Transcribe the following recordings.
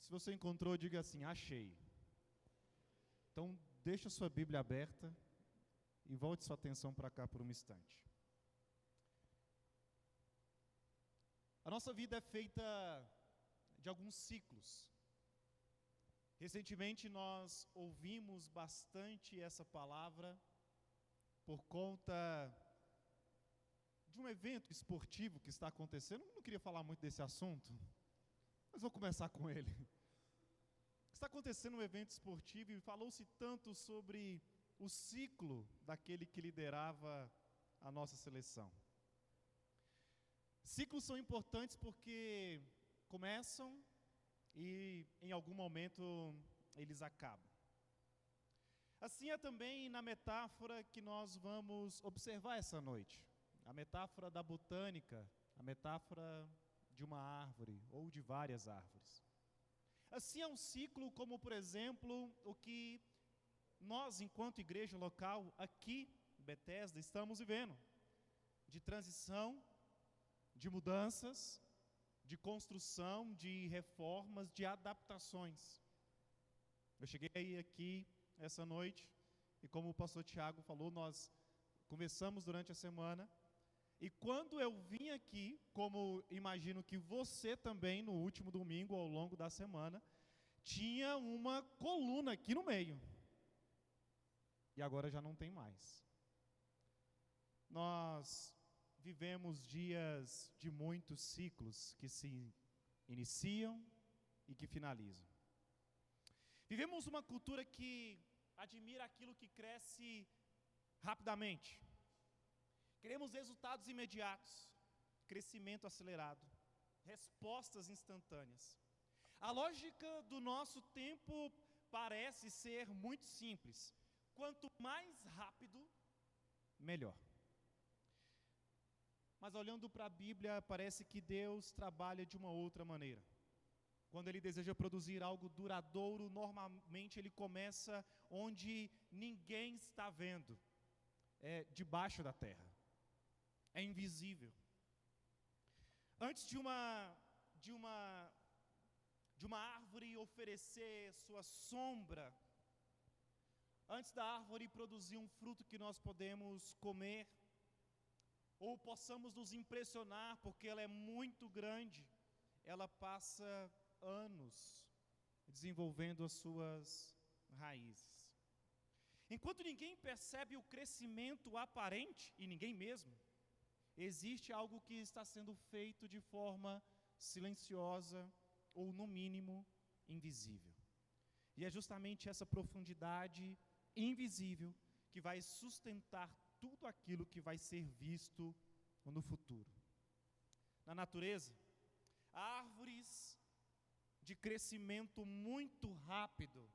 Se você encontrou, diga assim: achei. Então, deixa sua Bíblia aberta e volte sua atenção para cá por um instante. A nossa vida é feita de alguns ciclos. Recentemente nós ouvimos bastante essa palavra por conta de um evento esportivo que está acontecendo. Eu não queria falar muito desse assunto, mas vou começar com ele. Está acontecendo um evento esportivo e falou-se tanto sobre o ciclo daquele que liderava a nossa seleção. Ciclos são importantes porque começam e em algum momento eles acabam. Assim é também na metáfora que nós vamos observar essa noite. A metáfora da botânica, a metáfora de uma árvore ou de várias árvores. Assim é um ciclo como, por exemplo, o que nós, enquanto igreja local, aqui em Bethesda, estamos vivendo. De transição, de mudanças, de construção, de reformas, de adaptações. Eu cheguei aqui essa noite e, como o pastor Tiago falou, nós conversamos durante a semana. E quando eu vim aqui, como imagino que você também, no último domingo, ao longo da semana, tinha uma coluna aqui no meio. E agora já não tem mais. Nós vivemos dias de muitos ciclos que se iniciam e que finalizam. Vivemos uma cultura que admira aquilo que cresce rapidamente. Queremos resultados imediatos, crescimento acelerado, respostas instantâneas. A lógica do nosso tempo parece ser muito simples. Quanto mais rápido, melhor. Mas olhando para a Bíblia, parece que Deus trabalha de uma outra maneira. Quando Ele deseja produzir algo duradouro, normalmente Ele começa onde ninguém está vendo. É debaixo da terra. É invisível. Antes de uma árvore oferecer sua sombra, antes da árvore produzir um fruto que nós podemos comer, ou possamos nos impressionar porque ela é muito grande, ela passa anos desenvolvendo as suas raízes. Enquanto ninguém percebe o crescimento aparente, e ninguém mesmo, existe algo que está sendo feito de forma silenciosa ou, no mínimo, invisível. E é justamente essa profundidade invisível que vai sustentar tudo aquilo que vai ser visto no futuro. Na natureza, árvores de crescimento muito rápido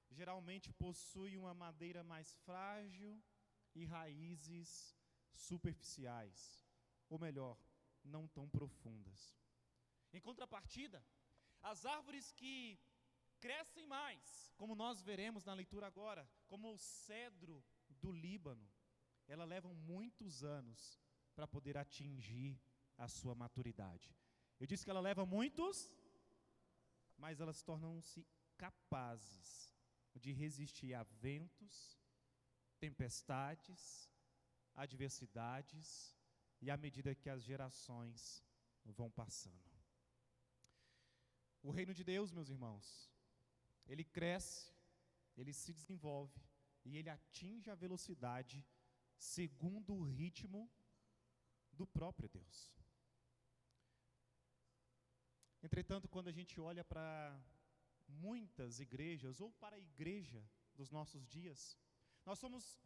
geralmente possuem uma madeira mais frágil e raízes superficiais, ou melhor, não tão profundas. Em contrapartida, as árvores que crescem mais, como nós veremos na leitura agora, como o cedro do Líbano, elas levam muitos anos para poder atingir a sua maturidade. Eu disse que ela leva muitos, mas elas tornam-se capazes de resistir a ventos, tempestades, adversidades, e à medida que as gerações vão passando. O reino de Deus, meus irmãos, ele cresce, ele se desenvolve e ele atinge a velocidade segundo o ritmo do próprio Deus. Entretanto, quando a gente olha para muitas igrejas ou para a igreja dos nossos dias, nós somos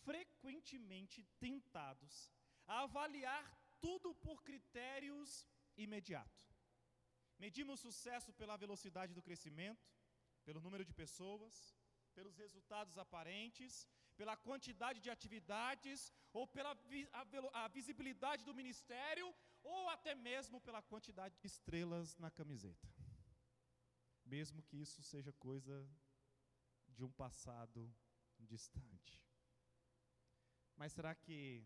frequentemente tentados a avaliar tudo por critérios imediatos. Medimos sucesso pela velocidade do crescimento, pelo número de pessoas, pelos resultados aparentes, pela quantidade de atividades, ou pela a visibilidade do ministério, ou até mesmo pela quantidade de estrelas na camiseta. Mesmo que isso seja coisa de um passado distante. Mas será que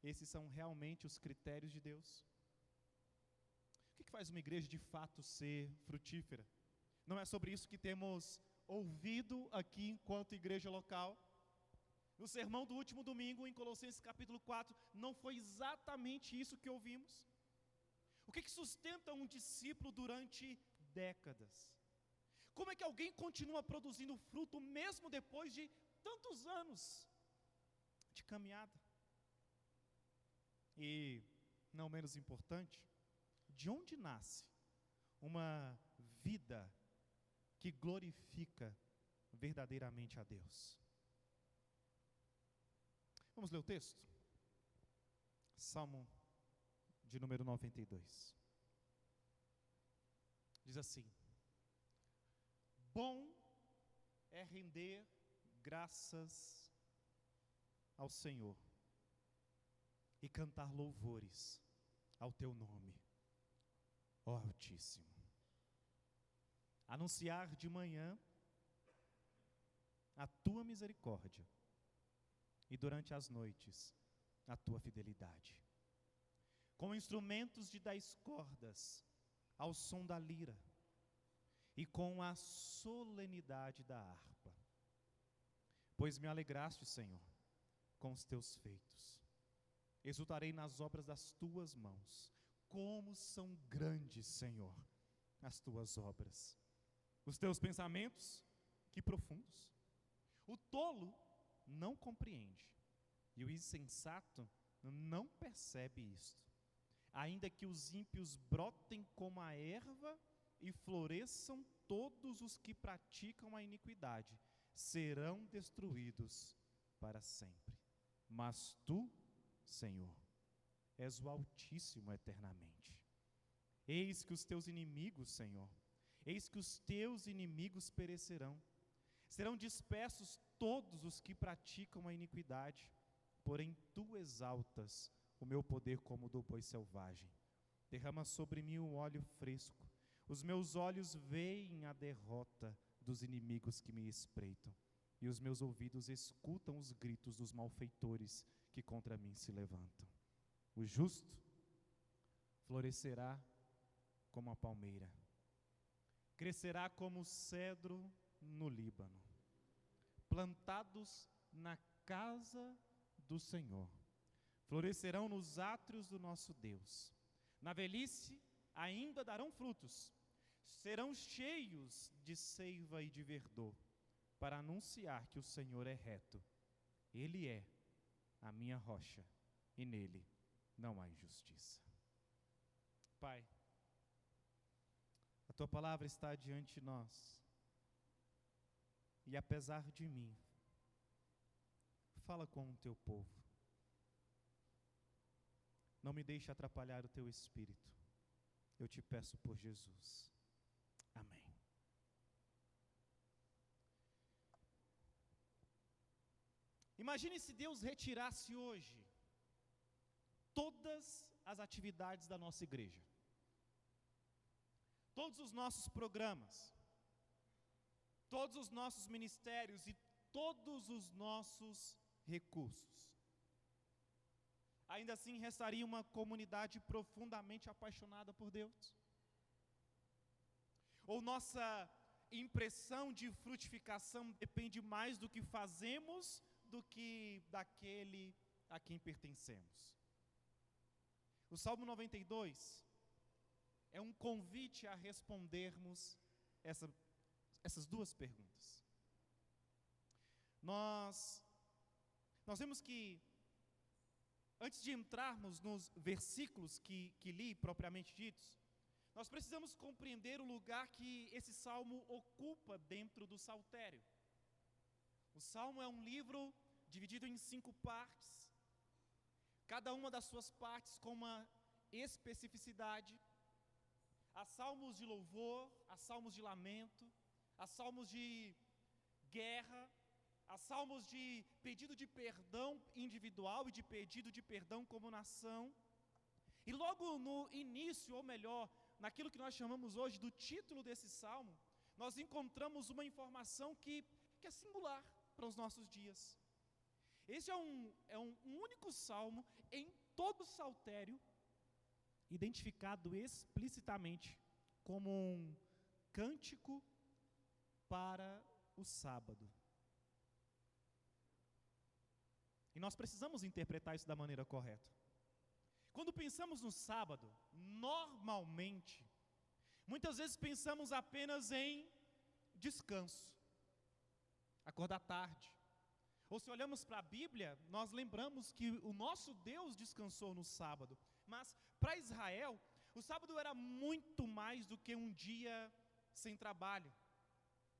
esses são realmente os critérios de Deus? O que faz uma igreja de fato ser frutífera? Não é sobre isso que temos ouvido aqui enquanto igreja local. No sermão do último domingo, em Colossenses capítulo 4, não foi exatamente isso que ouvimos. O que sustenta um discípulo durante décadas? Como é que alguém continua produzindo fruto mesmo depois de tantos anos de caminhada? E, não menos importante, de onde nasce uma vida que glorifica verdadeiramente a Deus? Vamos ler o texto? Salmo de número 92. Diz assim: bom é render graças ao Senhor e cantar louvores ao teu nome, ó Altíssimo. Anunciar de manhã a tua misericórdia e durante as noites a tua fidelidade. Com instrumentos de 10 cordas, ao som da lira e com a solenidade da harpa. Pois me alegraste, Senhor, com os teus feitos. Exultarei nas obras das tuas mãos. Como são grandes, Senhor, as tuas obras. Os teus pensamentos, que profundos. O tolo não compreende, e o insensato não percebe isto. Ainda que os ímpios brotem como a erva e floresçam, todos os que praticam a iniquidade serão destruídos para sempre. Mas tu, Senhor, és o Altíssimo eternamente. Eis que os teus inimigos, Senhor, eis que os teus inimigos perecerão. Serão dispersos todos os que praticam a iniquidade, porém tu exaltas o meu poder como o do boi selvagem. Derrama sobre mim o óleo fresco. Os meus olhos veem a derrota dos inimigos que me espreitam, e os meus ouvidos escutam os gritos dos malfeitores que contra mim se levantam. O justo florescerá como a palmeira, crescerá como o cedro no Líbano, plantados na casa do Senhor, florescerão nos átrios do nosso Deus. Na velhice ainda darão frutos, serão cheios de seiva e de verdor, para anunciar que o Senhor é reto. Ele é a minha rocha, e nele não há injustiça. Pai, a tua palavra está diante de nós, e apesar de mim, fala com o teu povo. Não me deixe atrapalhar o teu espírito. Eu te peço por Jesus. Amém. Imagine se Deus retirasse hoje todas as atividades da nossa igreja, todos os nossos programas, todos os nossos ministérios e todos os nossos recursos. Ainda assim restaria uma comunidade profundamente apaixonada por Deus? Ou nossa impressão de frutificação depende mais do que fazemos do que daquele a quem pertencemos? O Salmo 92 é um convite a respondermos essas duas perguntas. Nós vemos que, antes de entrarmos nos versículos que li propriamente ditos, nós precisamos compreender o lugar que esse salmo ocupa dentro do saltério. O salmo é um livro dividido em 5 partes, cada uma das suas partes com uma especificidade. Há salmos de louvor, há salmos de lamento, há salmos de guerra, há salmos de pedido de perdão individual e de pedido de perdão como nação. E logo no início, ou melhor, naquilo que nós chamamos hoje do título desse salmo, nós encontramos uma informação que é singular para os nossos dias. Esse é um único salmo em todo o saltério, identificado explicitamente como um cântico para o sábado. E nós precisamos interpretar isso da maneira correta. Quando pensamos no sábado, normalmente, muitas vezes pensamos apenas em descanso, acordar tarde. Ou se olhamos para a Bíblia, nós lembramos que o nosso Deus descansou no sábado. Mas para Israel, o sábado era muito mais do que um dia sem trabalho.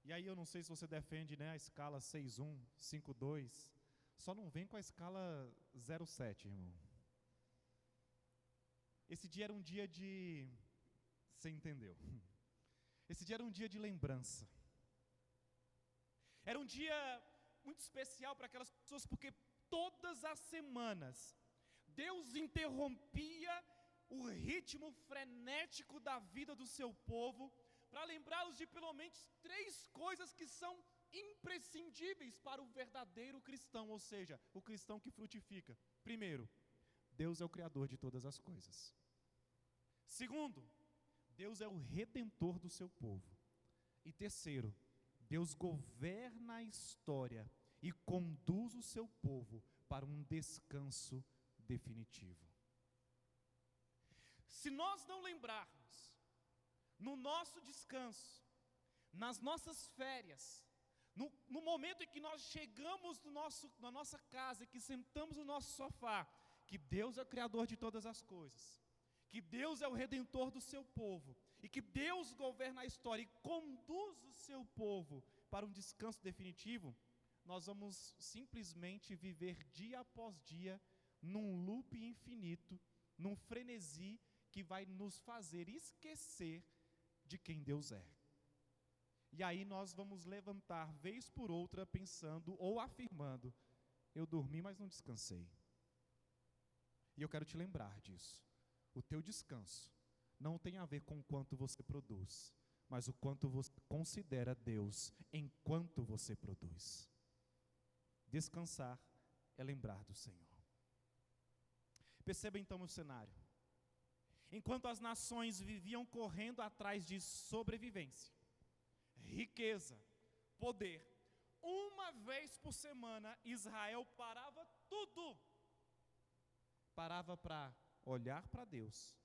E aí eu não sei se você defende, né, a escala 6:1, 5:2. Só não vem com a escala 0:7, irmão. Esse dia era um dia de... Você entendeu? Esse dia era um dia de lembrança. Era um dia muito especial para aquelas pessoas, porque todas as semanas Deus interrompia o ritmo frenético da vida do seu povo para lembrá-los de pelo menos 3 coisas que são imprescindíveis para o verdadeiro cristão, ou seja, o cristão que frutifica. Primeiro, Deus é o Criador de todas as coisas. Segundo, Deus é o Redentor do seu povo. E terceiro, Deus governa a história e conduz o seu povo para um descanso definitivo. Se nós não lembrarmos, no nosso descanso, nas nossas férias, no momento em que nós chegamos na nossa casa, que sentamos no nosso sofá, que Deus é o Criador de todas as coisas, que Deus é o Redentor do seu povo, e que Deus governa a história e conduz o seu povo para um descanso definitivo, nós vamos simplesmente viver dia após dia num loop infinito, num frenesi que vai nos fazer esquecer de quem Deus é. E aí nós vamos levantar vez por outra pensando ou afirmando: eu dormi, mas não descansei. E eu quero te lembrar disso. O teu descanso não tem a ver com o quanto você produz, mas o quanto você considera Deus enquanto você produz. Descansar é lembrar do Senhor. Perceba então o cenário. Enquanto as nações viviam correndo atrás de sobrevivência, riqueza, poder, uma vez por semana Israel parava tudo. Parava para olhar para Deus,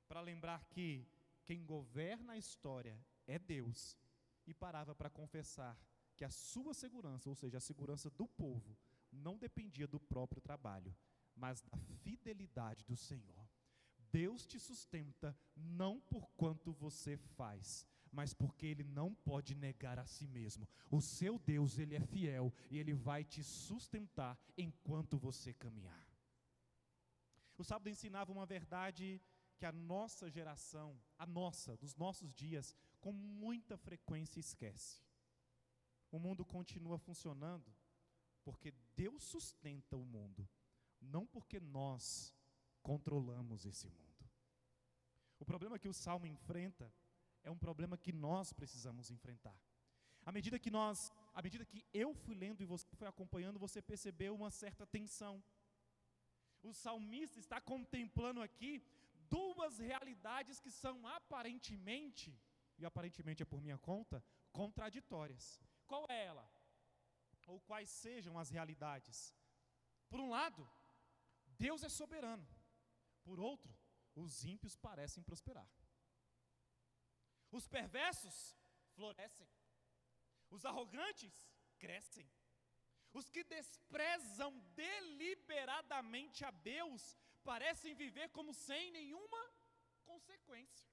para lembrar que quem governa a história é Deus, e parava para confessar que a sua segurança, ou seja, a segurança do povo, não dependia do próprio trabalho, mas da fidelidade do Senhor. Deus te sustenta não por quanto você faz, mas porque Ele não pode negar a si mesmo. O seu Deus, Ele é fiel e Ele vai te sustentar enquanto você caminhar. O sábado ensinava uma verdade que a nossa geração, dos nossos dias, com muita frequência esquece. O mundo continua funcionando porque Deus sustenta o mundo, não porque nós controlamos esse mundo. O problema que o Salmo enfrenta é um problema que nós precisamos enfrentar. À medida que eu fui lendo e você foi acompanhando, você percebeu uma certa tensão. O salmista está contemplando aqui 2 realidades que são aparentemente, e aparentemente é por minha conta, contraditórias. Qual é ela? Ou quais sejam as realidades? Por um lado, Deus é soberano. Por outro, os ímpios parecem prosperar. Os perversos florescem. Os arrogantes crescem. Os que desprezam deliberadamente a Deus parecem viver como sem nenhuma consequência.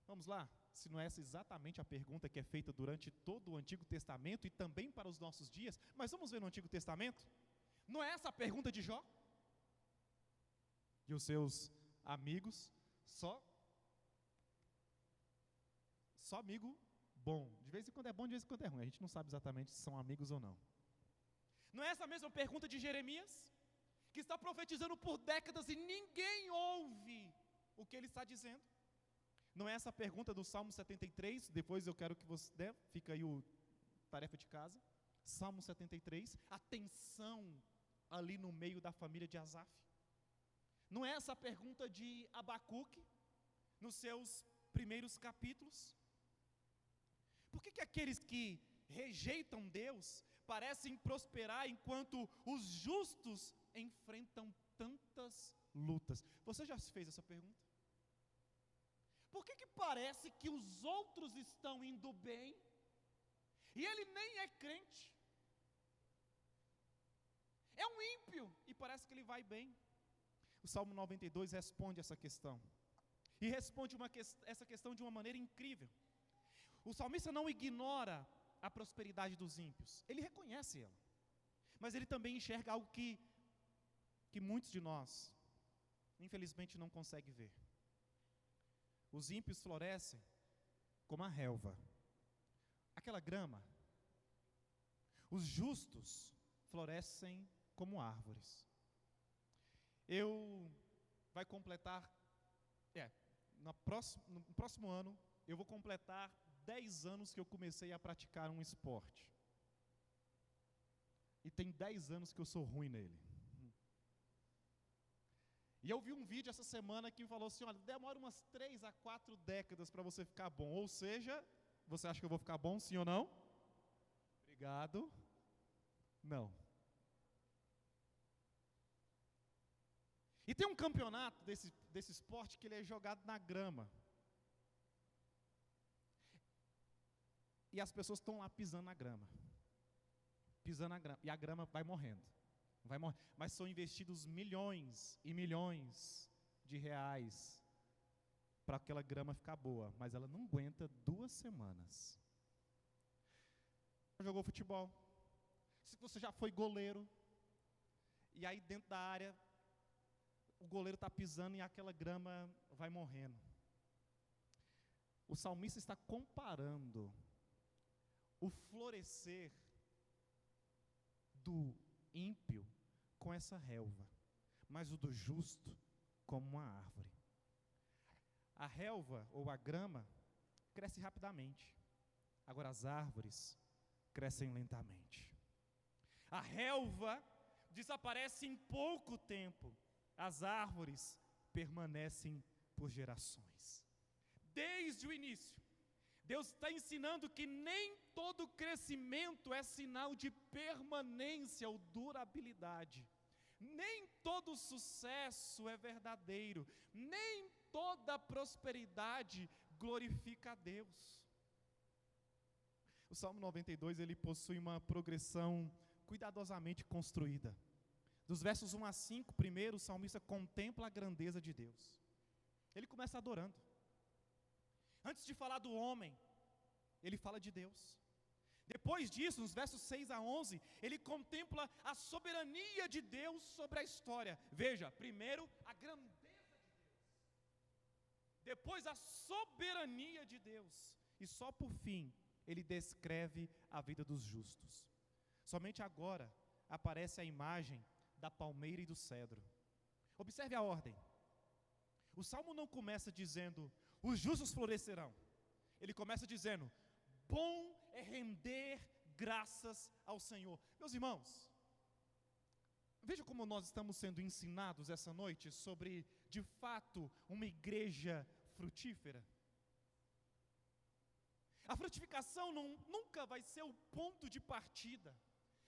Vamos lá? Se não é essa exatamente a pergunta que é feita durante todo o Antigo Testamento e também para os nossos dias, mas vamos ver no Antigo Testamento? Não é essa a pergunta de Jó? E os seus amigos, só amigo bom. De vez em quando é bom, de vez em quando é ruim. A gente não sabe exatamente se são amigos ou não. Não é essa a mesma pergunta de Jeremias? Que está profetizando por décadas e ninguém ouve o que ele está dizendo? Não é essa a pergunta do Salmo 73? Depois eu quero que você... fica aí o tarefa de casa. Salmo 73, a tensão ali no meio da família de Asaf. Não é essa a pergunta de Abacuque, nos seus primeiros capítulos? Por que aqueles que rejeitam Deus parecem prosperar enquanto os justos enfrentam tantas lutas? Você já se fez essa pergunta? Por que parece que os outros estão indo bem e ele nem é crente? É um ímpio e parece que ele vai bem. O Salmo 92 responde essa questão. E responde essa questão de uma maneira incrível. O salmista não ignora a prosperidade dos ímpios. Ele reconhece ela. Mas ele também enxerga algo que muitos de nós, infelizmente, não conseguem ver. Os ímpios florescem como a relva, aquela grama. Os justos florescem como árvores. Vai completar, no próximo ano, eu vou completar 10 anos que eu comecei a praticar um esporte. E tem 10 anos que eu sou ruim nele. E eu vi um vídeo essa semana que falou assim, olha, demora umas 3 a 4 décadas para você ficar bom. Ou seja, você acha que eu vou ficar bom, sim ou não? Obrigado. Não. E tem um campeonato desse esporte que ele é jogado na grama. E as pessoas estão lá pisando na grama. Pisando na grama. E a grama vai morrendo. Mas são investidos milhões e milhões de reais para aquela grama ficar boa. Mas ela não aguenta 2 semanas. Jogou futebol. Se você já foi goleiro. E aí dentro da área, o goleiro está pisando e aquela grama vai morrendo. O salmista está comparando o florescer do ímpio com essa relva, mas o do justo como uma árvore. A relva ou a grama cresce rapidamente, agora as árvores crescem lentamente. A relva desaparece em pouco tempo, as árvores permanecem por gerações. Desde o início, Deus está ensinando que nem todo crescimento é sinal de permanência ou durabilidade. Nem todo sucesso é verdadeiro. Nem toda prosperidade glorifica a Deus. O Salmo 92, ele possui uma progressão cuidadosamente construída. Dos versos 1 a 5, primeiro, o salmista contempla a grandeza de Deus. Ele começa adorando. Antes de falar do homem, ele fala de Deus. Depois disso, nos versos 6 a 11, ele contempla a soberania de Deus sobre a história. Veja, primeiro a grandeza de Deus. Depois a soberania de Deus. E só por fim, ele descreve a vida dos justos. Somente agora aparece a imagem da palmeira e do cedro. Observe a ordem. O salmo não começa dizendo, os justos florescerão. Ele começa dizendo, bom é render graças ao Senhor. Meus irmãos, veja como nós estamos sendo ensinados essa noite sobre, de fato, uma igreja frutífera. A frutificação nunca vai ser o ponto de partida.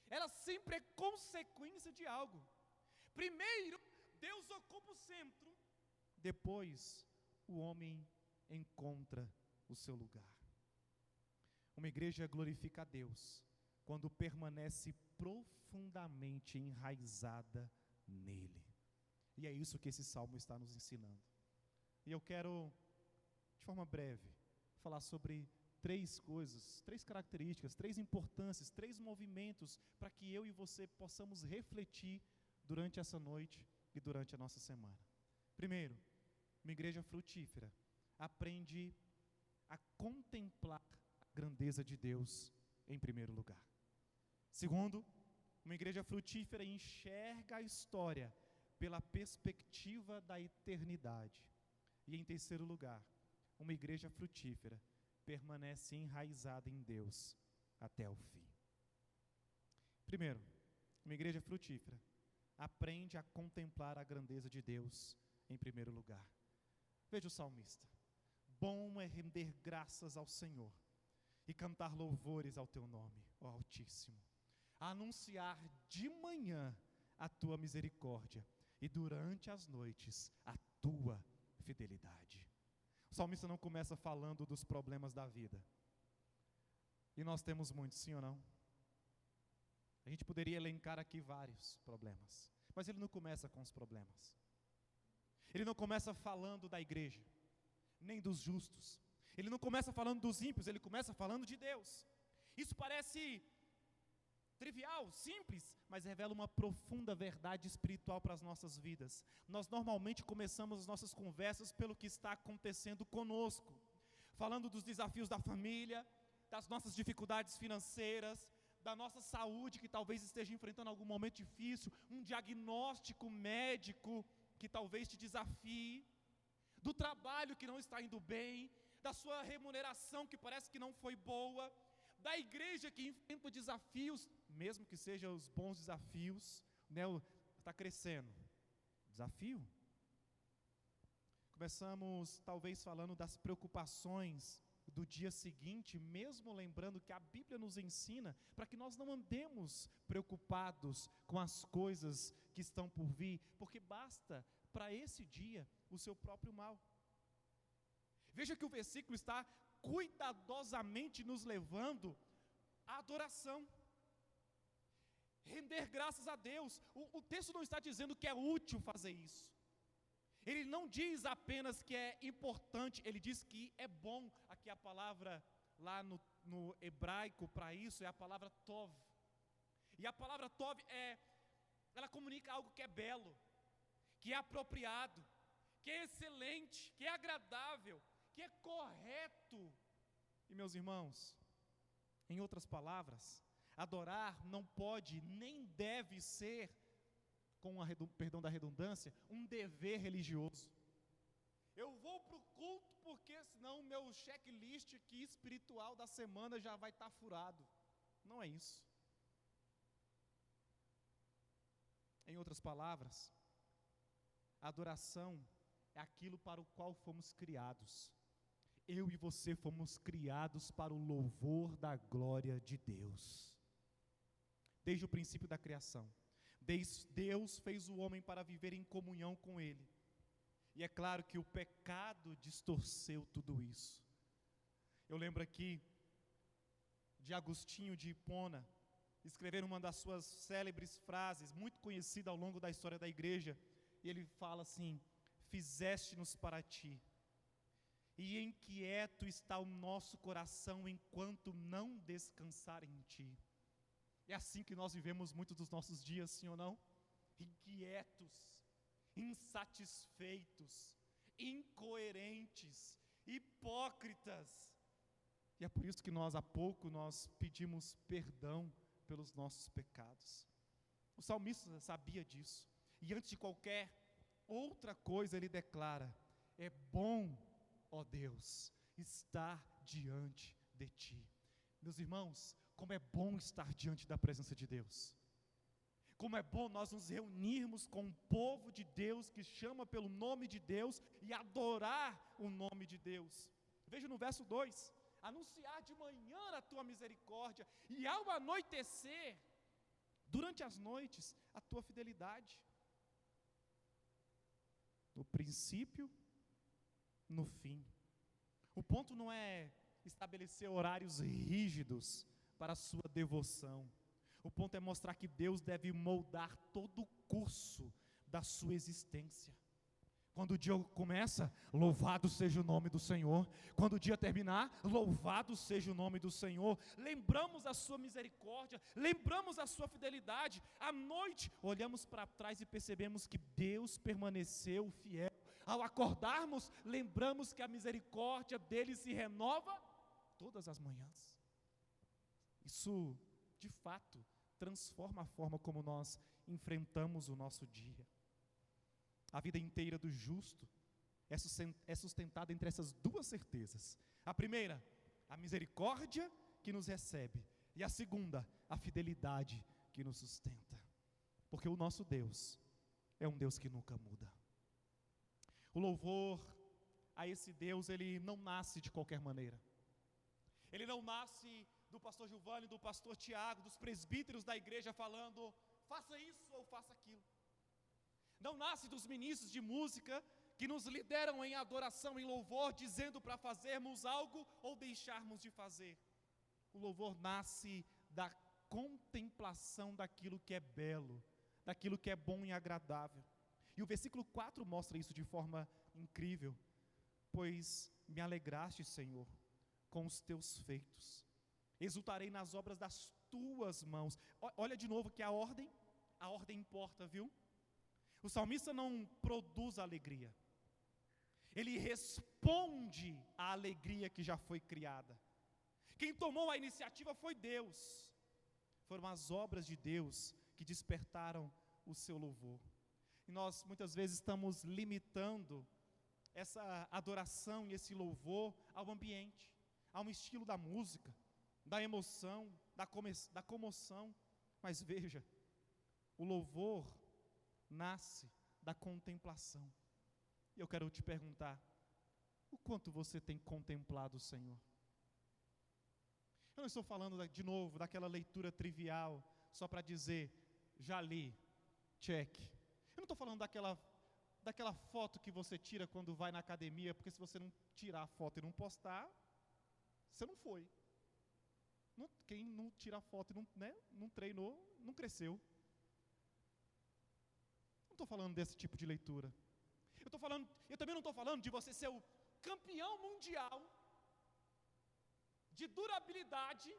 Ela sempre é consequência de algo. Primeiro, Deus ocupa o centro. Depois, o homem encontra o seu lugar. Uma igreja glorifica a Deus quando permanece profundamente enraizada nele. E é isso que esse salmo está nos ensinando. E eu quero, de forma breve, falar sobre 3 coisas, 3 características, 3 importâncias, 3 movimentos para que eu e você possamos refletir durante essa noite e durante a nossa semana. Primeiro, uma igreja frutífera aprende a contemplar a grandeza de Deus em primeiro lugar. Segundo, uma igreja frutífera enxerga a história pela perspectiva da eternidade. E em terceiro lugar, uma igreja frutífera permanece enraizada em Deus até o fim. Primeiro, uma igreja frutífera aprende a contemplar a grandeza de Deus em primeiro lugar. Veja o salmista. Bom é render graças ao Senhor e cantar louvores ao teu nome, ó Altíssimo. A anunciar de manhã a tua misericórdia e durante as noites a tua fidelidade. O salmista não começa falando dos problemas da vida. E nós temos muitos, sim ou não? A gente poderia elencar aqui vários problemas, mas ele não começa com os problemas. Ele não começa falando da igreja, nem dos justos. Ele não começa falando dos ímpios, ele começa falando de Deus. Isso parece trivial, simples, mas revela uma profunda verdade espiritual para as nossas vidas. Nós normalmente começamos as nossas conversas pelo que está acontecendo conosco, falando dos desafios da família, das nossas dificuldades financeiras, da nossa saúde que talvez esteja enfrentando algum momento difícil, um diagnóstico médico que talvez te desafie, do trabalho que não está indo bem, da sua remuneração que parece que não foi boa, da igreja que enfrenta desafios, mesmo que sejam os bons desafios, né, está crescendo, desafio. Começamos talvez falando das preocupações do dia seguinte, mesmo lembrando que a Bíblia nos ensina para que nós não andemos preocupados com as coisas que estão por vir, porque basta para esse dia o seu próprio mal. Veja que o versículo está cuidadosamente nos levando à adoração, render graças a Deus. O texto não está dizendo que é útil fazer isso. Ele não diz apenas que é importante, ele diz que é bom. Aqui a palavra lá no hebraico para isso é a palavra tov. E a palavra tov ela comunica algo que é belo, que é apropriado, que é excelente, que é agradável, que é correto. E meus irmãos, em outras palavras, adorar não pode nem deve ser, com perdão da redundância, um dever religioso. Eu vou para o culto porque senão o meu checklist aqui espiritual da semana já vai estar furado. Não é isso. Em outras palavras, a adoração é aquilo para o qual fomos criados. Eu e você fomos criados para o louvor da glória de Deus. Desde o princípio da criação, Deus fez o homem para viver em comunhão com Ele. E é claro que o pecado distorceu tudo isso. Eu lembro aqui de Agostinho de Hipona, escrever uma das suas célebres frases, muito conhecida ao longo da história da igreja, e ele fala assim: fizeste-nos para ti, e inquieto está o nosso coração enquanto não descansar em ti. É assim que nós vivemos muitos dos nossos dias, sim ou não? Inquietos, insatisfeitos, incoerentes, hipócritas. E é por isso que há pouco nós pedimos perdão pelos nossos pecados. O salmista sabia disso. E antes de qualquer outra coisa ele declara: é bom, ó Deus, estar diante de ti. Meus irmãos, como é bom estar diante da presença de Deus. Como é bom nós nos reunirmos com o povo de Deus, que chama pelo nome de Deus, e adorar o nome de Deus. Veja no verso 2, anunciar de manhã a tua misericórdia, e ao anoitecer, durante as noites, a tua fidelidade. No princípio, no fim. O ponto não é estabelecer horários rígidos para a sua devoção. O ponto é mostrar que Deus deve moldar todo o curso da sua existência. Quando o dia começa, louvado seja o nome do Senhor. Quando o dia terminar, louvado seja o nome do Senhor. Lembramos a sua misericórdia, lembramos a sua fidelidade. À noite, olhamos para trás e percebemos que Deus permaneceu fiel. Ao acordarmos, lembramos que a misericórdia dele se renova todas as manhãs. Isso, de fato, transforma a forma como nós enfrentamos o nosso dia. A vida inteira do justo é sustentada entre essas duas certezas. A primeira, a misericórdia que nos recebe. E a segunda, a fidelidade que nos sustenta. Porque o nosso Deus é um Deus que nunca muda. O louvor a esse Deus, ele não nasce de qualquer maneira. Ele não nasce do pastor Giovanni, do pastor Tiago, dos presbíteros da igreja falando, faça isso ou faça aquilo. Não nasce dos ministros de música que nos lideram em adoração, em louvor, dizendo para fazermos algo ou deixarmos de fazer. O louvor nasce da contemplação daquilo que é belo, daquilo que é bom e agradável. E o versículo 4 mostra isso de forma incrível. Pois me alegraste, Senhor, com os teus feitos. Exultarei nas obras das tuas mãos. Olha de novo que a ordem importa, viu? O salmista não produz alegria. Ele responde à alegria que já foi criada. Quem tomou a iniciativa foi Deus. Foram as obras de Deus que despertaram o seu louvor. E nós muitas vezes estamos limitando essa adoração e esse louvor ao ambiente, a um estilo da música, da emoção, da comoção. Mas veja, o louvor nasce da contemplação. E eu quero te perguntar, o quanto você tem contemplado o Senhor? Eu não estou falando de novo daquela leitura trivial, só para dizer, já li, check. Eu não estou falando daquela foto que você tira quando vai na academia, porque se você não tirar a foto e não postar, você não foi. Quem não tira a foto e não treinou, não cresceu. Não estou falando desse tipo de leitura. Eu também não estou falando de você ser o campeão mundial de durabilidade,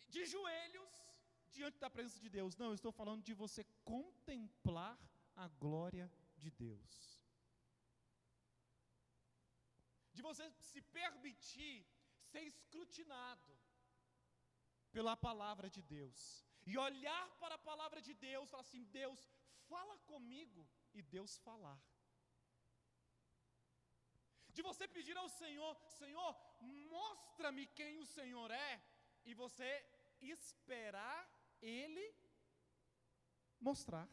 de joelhos, diante da presença de Deus. Não, eu estou falando de você contemplar a glória de Deus. De você se permitir ser escrutinado pela palavra de Deus. E olhar para a palavra de Deus e falar assim, Deus, fala comigo, e Deus falar. De você pedir ao Senhor, Senhor, mostra-me quem o Senhor é, e você esperar Ele mostrar.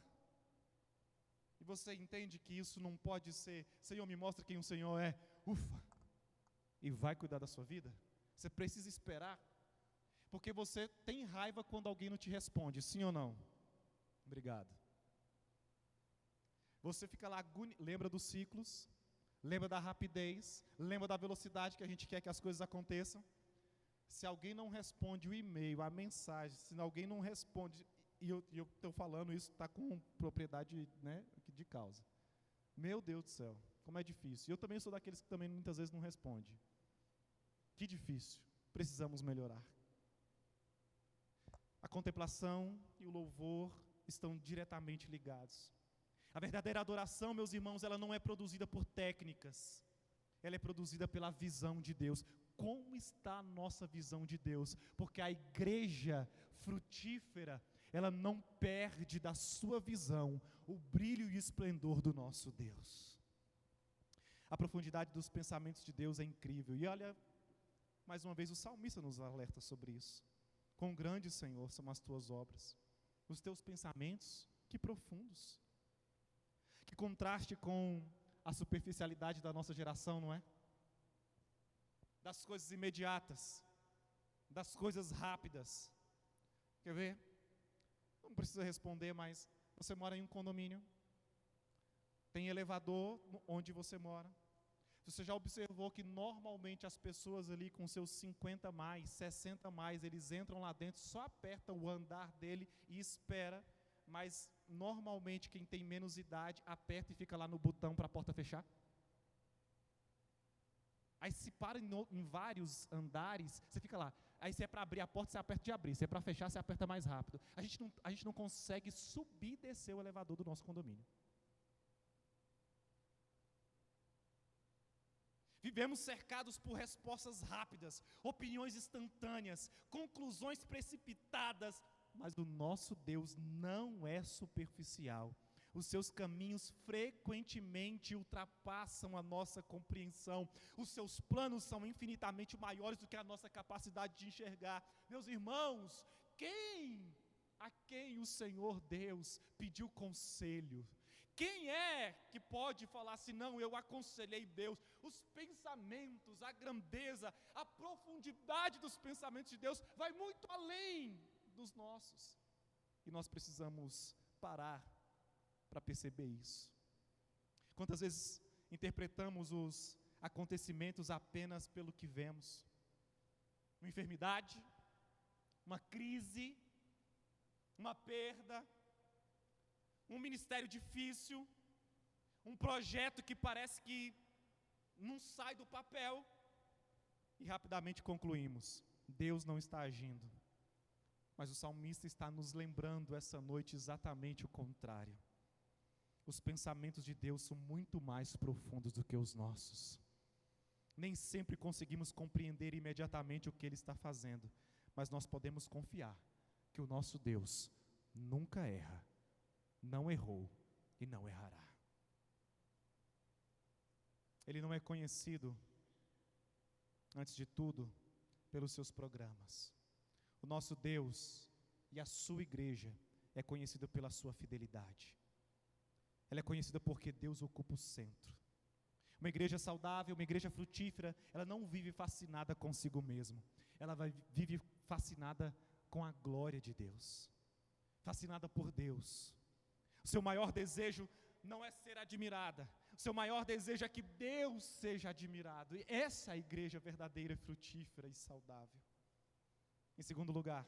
E você entende que isso não pode ser, Senhor, me mostra quem o Senhor é, ufa, e vai cuidar da sua vida? Você precisa esperar, porque você tem raiva quando alguém não te responde, sim ou não? Obrigado. Você fica lá, lembra dos ciclos, lembra da rapidez, lembra da velocidade que a gente quer que as coisas aconteçam. Se alguém não responde o e-mail, a mensagem, se alguém não responde, e eu estou falando isso, está com propriedade, né, de causa. Meu Deus do céu, como é difícil. E eu também sou daqueles que também muitas vezes não responde. Que difícil, precisamos melhorar. A contemplação e o louvor estão diretamente ligados. A verdadeira adoração, meus irmãos, ela não é produzida por técnicas, ela é produzida pela visão de Deus. Como está a nossa visão de Deus? Porque a igreja frutífera, ela não perde da sua visão o brilho e esplendor do nosso Deus. A profundidade dos pensamentos de Deus é incrível. E olha, mais uma vez o salmista nos alerta sobre isso. Quão grande, Senhor, são as tuas obras, os teus pensamentos, que profundos. Que contraste com a superficialidade da nossa geração, não é? Das coisas imediatas, das coisas rápidas. Quer ver? Não precisa responder, mas você mora em um condomínio, tem elevador onde você mora. Você já observou que normalmente as pessoas ali com seus 50 mais, 60 mais, eles entram lá dentro, só aperta o andar dele e espera, mas normalmente quem tem menos idade aperta e fica lá no botão para a porta fechar? Aí se para em vários andares, você fica lá. Aí se é para abrir a porta, você aperta de abrir. Se é para fechar, você aperta mais rápido. A gente não consegue subir e descer o elevador do nosso condomínio. Vivemos cercados por respostas rápidas, opiniões instantâneas, conclusões precipitadas, mas o nosso Deus não é superficial. Os seus caminhos frequentemente ultrapassam a nossa compreensão. Os seus planos são infinitamente maiores do que a nossa capacidade de enxergar. Meus irmãos, a quem o Senhor Deus pediu conselho? Quem é que pode falar assim, não, eu aconselhei Deus? Os pensamentos, a grandeza, a profundidade dos pensamentos de Deus vai muito além dos nossos. E nós precisamos parar para perceber isso. Quantas vezes interpretamos os acontecimentos apenas pelo que vemos? Uma enfermidade, uma crise, uma perda, um ministério difícil, um projeto que parece que não sai do papel, e rapidamente concluímos: Deus não está agindo. Mas o salmista está nos lembrando essa noite exatamente o contrário. Os pensamentos de Deus são muito mais profundos do que os nossos. Nem sempre conseguimos compreender imediatamente o que Ele está fazendo, mas nós podemos confiar que o nosso Deus nunca erra, não errou e não errará. Ele não é conhecido, antes de tudo, pelos seus programas. O nosso Deus e a sua igreja é conhecida pela sua fidelidade. Ela é conhecida porque Deus ocupa o centro. Uma igreja saudável, uma igreja frutífera, ela não vive fascinada consigo mesma. Ela vive fascinada com a glória de Deus. Fascinada por Deus. O seu maior desejo não é ser admirada. O seu maior desejo é que Deus seja admirado. E essa é a igreja verdadeira, frutífera e saudável. Em segundo lugar,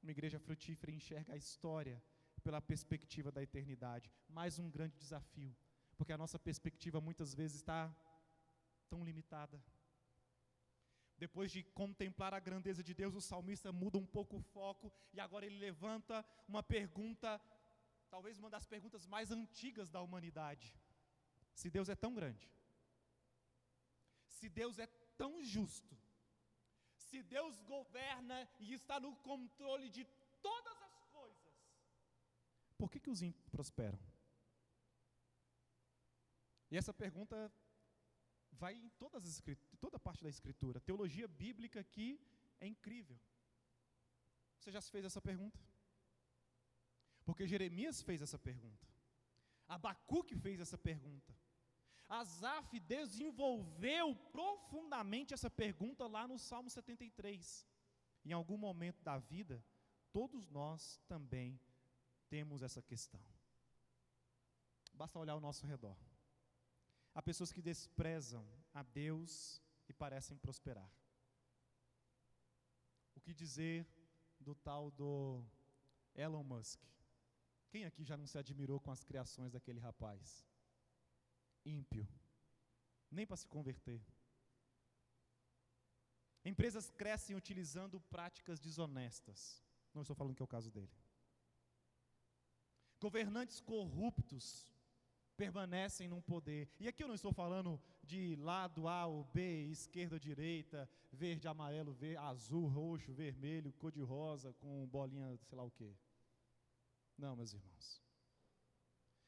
uma igreja frutífera enxerga a história pela perspectiva da eternidade. Mais um grande desafio, porque a nossa perspectiva muitas vezes está tão limitada. Depois de contemplar a grandeza de Deus, o salmista muda um pouco o foco, e agora ele levanta uma pergunta, talvez uma das perguntas mais antigas da humanidade. Se Deus é tão grande, se Deus é tão justo, se Deus governa e está no controle de todas as coisas, por que os ímpios prosperam? E essa pergunta vai em toda parte da Escritura. A teologia bíblica aqui é incrível. Você já se fez essa pergunta? Porque Jeremias fez essa pergunta. Abacuque fez essa pergunta. Asaf desenvolveu profundamente essa pergunta lá no Salmo 73. Em algum momento da vida, todos nós também temos essa questão. Basta olhar ao nosso redor. Há pessoas que desprezam a Deus e parecem prosperar. O que dizer do tal do Elon Musk? Quem aqui já não se admirou com as criações daquele rapaz? Ímpio, nem para se converter. Empresas crescem utilizando práticas desonestas. Não estou falando que é o caso dele. Governantes corruptos permanecem no poder. E aqui eu não estou falando de lado A ou B, esquerda ou direita, verde, amarelo, azul, roxo, vermelho, cor de rosa, com bolinha, sei lá o quê. Não, meus irmãos.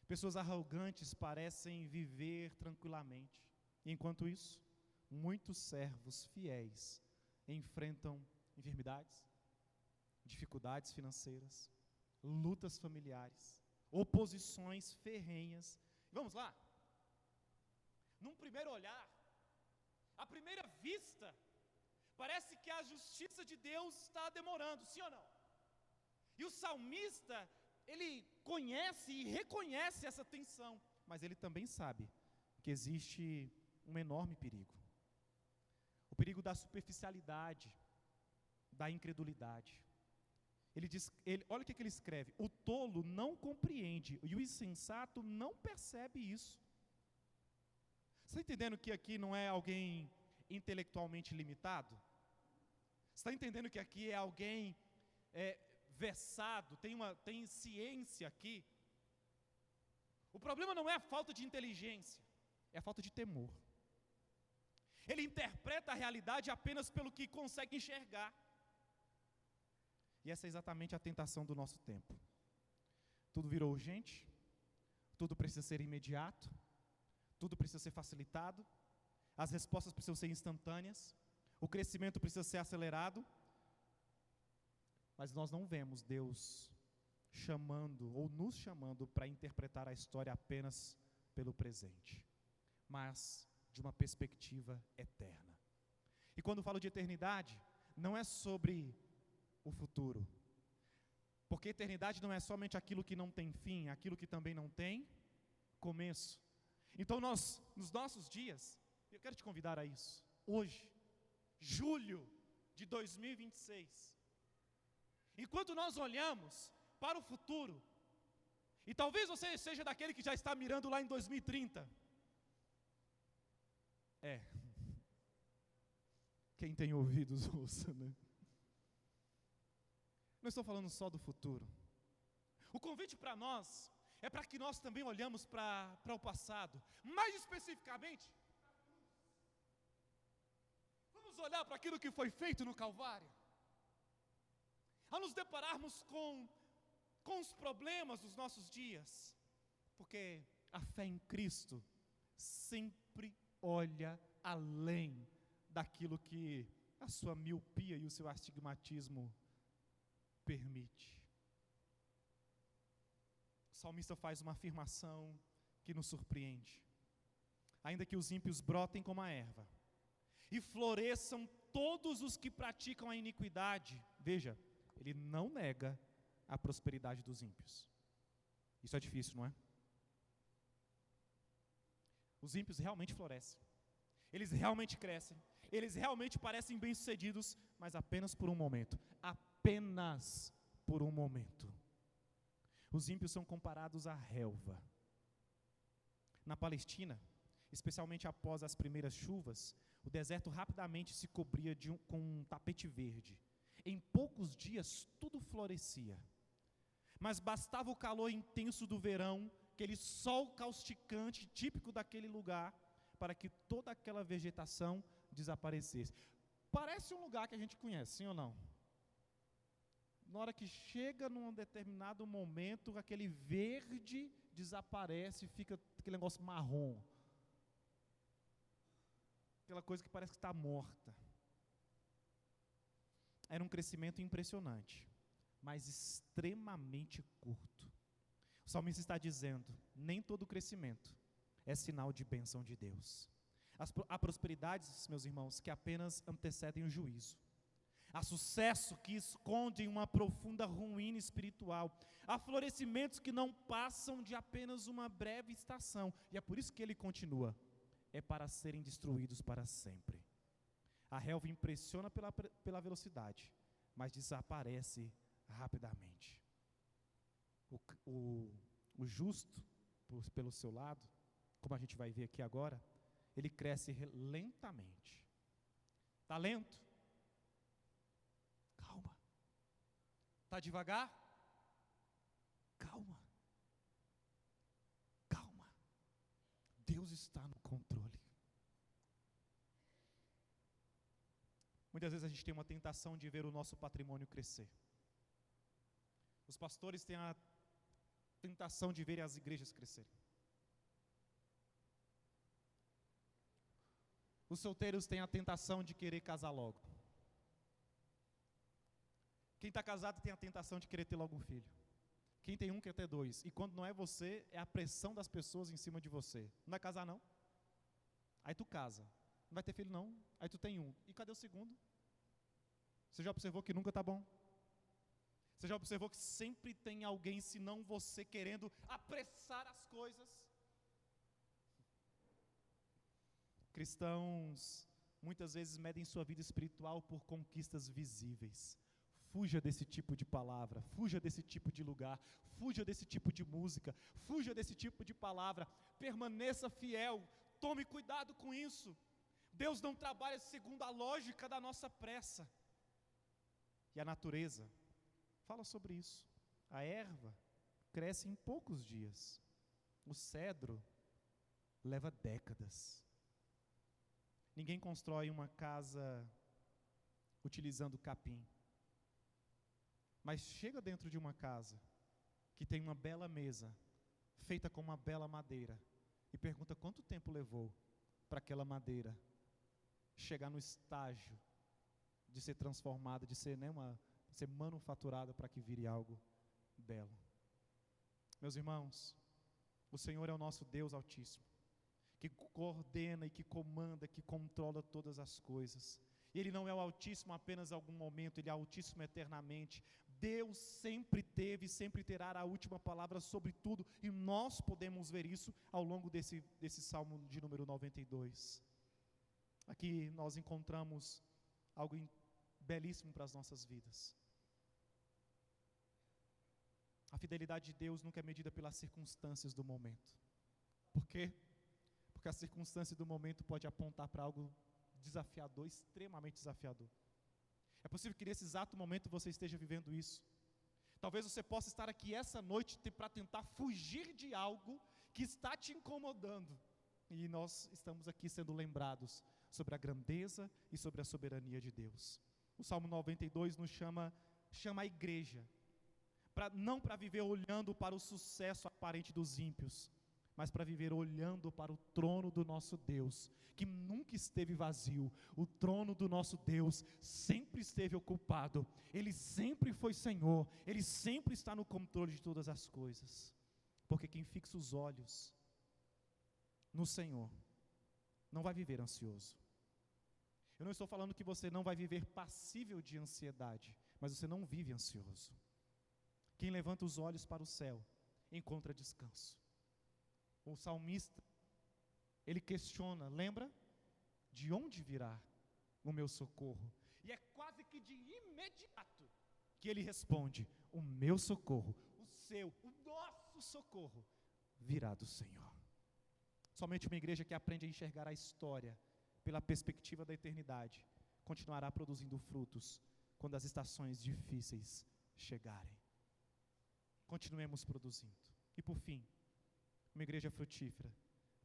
Pessoas arrogantes parecem viver tranquilamente. Enquanto isso, muitos servos fiéis enfrentam enfermidades, dificuldades financeiras, lutas familiares, oposições ferrenhas. Vamos lá. Num primeiro olhar, à primeira vista, parece que a justiça de Deus está demorando, sim ou não? E o salmista, ele conhece e reconhece essa tensão, mas ele também sabe que existe um enorme perigo. O perigo da superficialidade, da incredulidade. Olha o que ele escreve: o tolo não compreende e o insensato não percebe isso. Você está entendendo que aqui não é alguém intelectualmente limitado? Você está entendendo que aqui é alguém versado, tem ciência aqui? O problema não é a falta de inteligência, é a falta de temor. Ele interpreta a realidade apenas pelo que consegue enxergar. E essa é exatamente a tentação do nosso tempo. Tudo virou urgente, tudo precisa ser imediato, tudo precisa ser facilitado, as respostas precisam ser instantâneas, o crescimento precisa ser acelerado, mas nós não vemos Deus chamando ou nos chamando para interpretar a história apenas pelo presente, mas de uma perspectiva eterna. E quando falo de eternidade, não é sobre o futuro, porque eternidade não é somente aquilo que não tem fim, aquilo que também não tem começo. Então nós, nos nossos dias, eu quero te convidar a isso, hoje, julho de 2026, enquanto nós olhamos para o futuro, e talvez você seja daquele que já está mirando lá em 2030, quem tem ouvidos ouça, né? Não estou falando só do futuro. O convite para nós é para que nós também olhamos para o passado. Mais especificamente, vamos olhar para aquilo que foi feito no Calvário. Ao nos depararmos com os problemas dos nossos dias, porque a fé em Cristo sempre olha além daquilo que a sua miopia e o seu astigmatismo permite. O salmista faz uma afirmação que nos surpreende. Ainda que os ímpios brotem como a erva e floresçam todos os que praticam a iniquidade, veja, ele não nega a prosperidade dos ímpios. Isso é difícil, não é? Os ímpios realmente florescem, eles realmente crescem, eles realmente parecem bem-sucedidos, mas apenas por um momento. Apenas por um momento. Os ímpios são comparados à relva. Na Palestina, especialmente após as primeiras chuvas, o deserto rapidamente se cobria com um tapete verde. Em poucos dias tudo florescia. Mas bastava o calor intenso do verão, aquele sol causticante típico daquele lugar, para que toda aquela vegetação desaparecesse. Parece um lugar que a gente conhece, sim ou não? Na hora que chega num determinado momento, aquele verde desaparece, fica aquele negócio marrom. Aquela coisa que parece que está morta. Era um crescimento impressionante, mas extremamente curto. O salmista está dizendo, nem todo crescimento é sinal de bênção de Deus. Há prosperidades, meus irmãos, que apenas antecedem o juízo. Há sucesso que esconde uma profunda ruína espiritual. Há florescimentos que não passam de apenas uma breve estação. E é por isso que ele continua. É para serem destruídos para sempre. A relva impressiona pela velocidade, mas desaparece rapidamente. O justo, pelo seu lado, como a gente vai ver aqui agora, ele cresce lentamente. Está lento? Calma. Está devagar? Calma. Calma. Deus está no controle. Muitas vezes a gente tem uma tentação de ver o nosso patrimônio crescer. Os pastores têm a tentação de ver as igrejas crescerem. Os solteiros têm a tentação de querer casar logo. Quem está casado tem a tentação de querer ter logo um filho. Quem tem um quer ter dois. E quando não é você, é a pressão das pessoas em cima de você. Não vai casar não? Aí tu casa. Não vai ter filho não? Aí tu tem um. E cadê o segundo? Você já observou que nunca está bom? Você já observou que sempre tem alguém, senão você, querendo apressar as coisas? Cristãos muitas vezes medem sua vida espiritual por conquistas visíveis. Fuja desse tipo de palavra, fuja desse tipo de lugar, fuja desse tipo de música, fuja desse tipo de palavra. Permaneça fiel, tome cuidado com isso. Deus não trabalha segundo a lógica da nossa pressa. E a natureza fala sobre isso. A erva cresce em poucos dias. O cedro leva décadas. Ninguém constrói uma casa utilizando capim. Mas chega dentro de uma casa que tem uma bela mesa, feita com uma bela madeira, e pergunta quanto tempo levou para aquela madeira chegar no estágio de ser transformada, de ser, ser manufaturada para que vire algo belo. Meus irmãos, o Senhor é o nosso Deus Altíssimo, que coordena e que comanda, que controla todas as coisas. Ele não é o Altíssimo apenas em algum momento, Ele é Altíssimo eternamente. Deus sempre teve e sempre terá a última palavra sobre tudo, e nós podemos ver isso ao longo desse Salmo de número 92. Aqui nós encontramos algo belíssimo para as nossas vidas. A fidelidade de Deus nunca é medida pelas circunstâncias do momento. Por quê? Porque a circunstância do momento pode apontar para algo desafiador, extremamente desafiador. É possível que nesse exato momento você esteja vivendo isso. Talvez você possa estar aqui essa noite para tentar fugir de algo que está te incomodando. E nós estamos aqui sendo lembrados sobre a grandeza e sobre a soberania de Deus. O Salmo 92 nos chama a igreja, não para viver olhando para o sucesso aparente dos ímpios, mas para viver olhando para o trono do nosso Deus, que nunca esteve vazio. O trono do nosso Deus sempre esteve ocupado, Ele sempre foi Senhor, Ele sempre está no controle de todas as coisas, porque quem fixa os olhos no Senhor não vai viver ansioso. Eu não estou falando que você não vai viver passível de ansiedade, mas você não vive ansioso. Quem levanta os olhos para o céu encontra descanso. O salmista, ele questiona, lembra? De onde virá o meu socorro? E é quase que de imediato que ele responde: o meu socorro, o nosso socorro virá do Senhor. Somente uma igreja que aprende a enxergar a história pela perspectiva da eternidade continuará produzindo frutos quando as estações difíceis chegarem. Continuemos produzindo. E por fim, uma igreja frutífera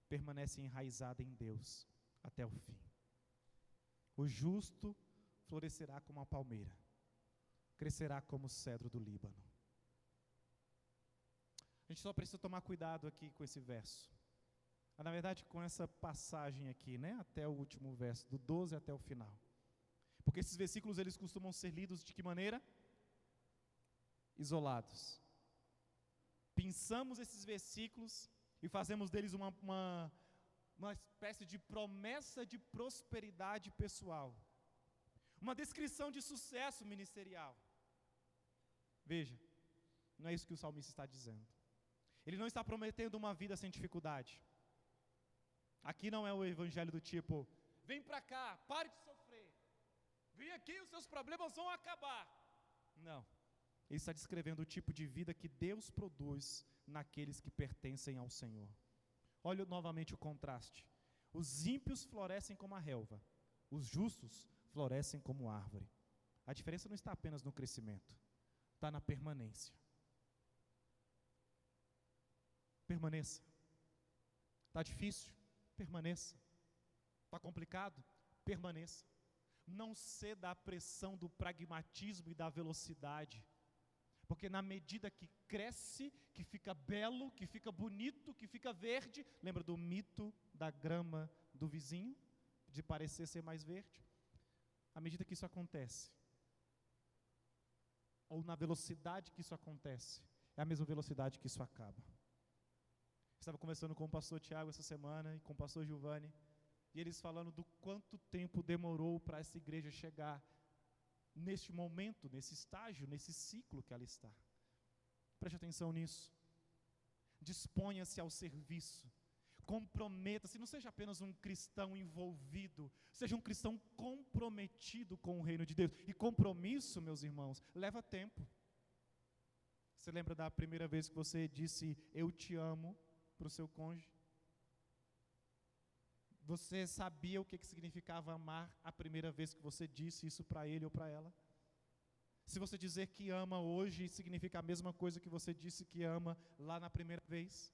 permanece enraizada em Deus até o fim. O justo florescerá como a palmeira, crescerá como o cedro do Líbano. A gente só precisa tomar cuidado aqui com esse verso. Na verdade, com essa passagem aqui, né, até o último verso, do 12 até o final. Porque esses versículos, eles costumam ser lidos de que maneira? Isolados. Pensamos esses versículos e fazemos deles uma espécie de promessa de prosperidade pessoal, uma descrição de sucesso ministerial. Veja, não é isso que o salmista está dizendo. Ele não está prometendo uma vida sem dificuldade. Aqui não é o evangelho do tipo: vem para cá, pare de sofrer, vem aqui, os seus problemas vão acabar. Não. Ele está descrevendo o tipo de vida que Deus produz naqueles que pertencem ao Senhor. Olha novamente o contraste. Os ímpios florescem como a relva, os justos florescem como árvore. A diferença não está apenas no crescimento, está na permanência. Permaneça. Está difícil? Permaneça. Está complicado? Permaneça. Não ceda à pressão do pragmatismo e da velocidade. Porque na medida que cresce, que fica belo, que fica bonito, que fica verde, lembra do mito da grama do vizinho, de parecer ser mais verde? À medida que isso acontece, ou na velocidade que isso acontece, é a mesma velocidade que isso acaba. Estava conversando com o pastor Tiago essa semana e com o pastor Giovanni, e eles falando do quanto tempo demorou para essa igreja chegar neste momento, nesse estágio, nesse ciclo que ela está. Preste atenção nisso. Disponha-se ao serviço. Comprometa-se. Não seja apenas um cristão envolvido. Seja um cristão comprometido com o reino de Deus. E compromisso, meus irmãos, leva tempo. Você lembra da primeira vez que você disse "eu te amo" para o seu cônjuge? Você sabia o que significava amar a primeira vez que você disse isso para ele ou para ela? Se você dizer que ama hoje, significa a mesma coisa que você disse que ama lá na primeira vez?